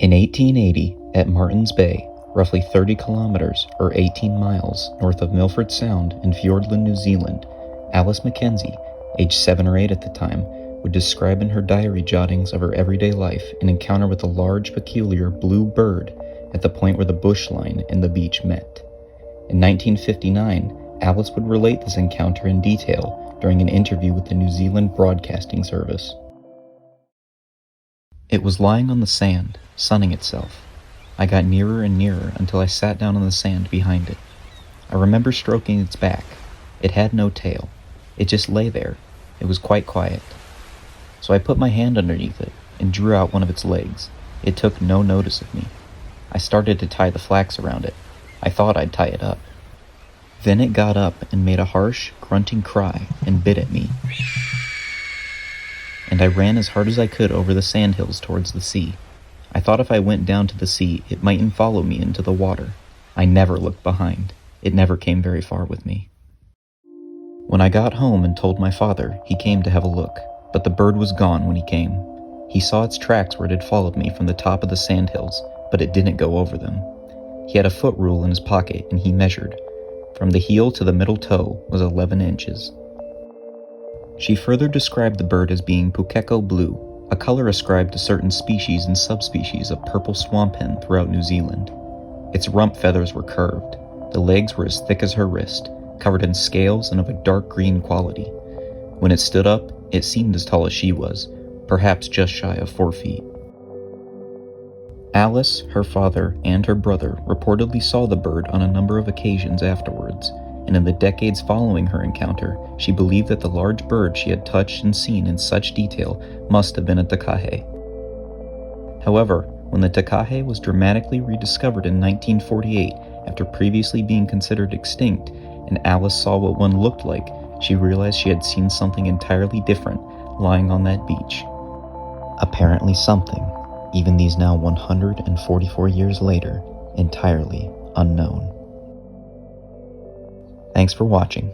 In 1880, at Martin's Bay, roughly 30 kilometers or 18 miles north of Milford Sound in Fiordland, New Zealand, Alice McKenzie, aged 7 or 8 at the time, would describe in her diary jottings of her everyday life an encounter with a large, peculiar blue bird at the point where the bush line and the beach met. In 1959, Alice would relate this encounter in detail during an interview with the New Zealand Broadcasting Service. It was lying on the sand, sunning itself. I got nearer and nearer until I sat down on the sand behind it. I remember stroking its back. It had no tail. It just lay there. It was quite quiet. So I put my hand underneath it and drew out one of its legs. It took no notice of me. I started to tie the flax around it. I thought I'd tie it up. Then it got up and made a harsh, grunting cry and bit at me. And I ran as hard as I could over the sandhills towards the sea. I thought if I went down to the sea, it mightn't follow me into the water. I never looked behind. It never came very far with me. When I got home and told my father, he came to have a look, but the bird was gone when he came. He saw its tracks where it had followed me from the top of the sandhills, but it didn't go over them. He had a foot rule in his pocket and he measured. From the heel to the middle toe was 11 inches. She further described the bird as being pukeko blue, a color ascribed to certain species and subspecies of purple swamp hen throughout New Zealand. Its rump feathers were curved. The legs were as thick as her wrist, covered in scales and of a dark green quality. When it stood up, it seemed as tall as she was, perhaps just shy of 4 feet. Alice, her father, and her brother reportedly saw the bird on a number of occasions afterwards, and in the decades following her encounter, she believed that the large bird she had touched and seen in such detail must have been a takahe. However, when the takahe was dramatically rediscovered in 1948 after previously being considered extinct, and Alice saw what one looked like, she realized she had seen something entirely different lying on that beach. Apparently something, even these now 144 years later, entirely unknown. Thanks for watching.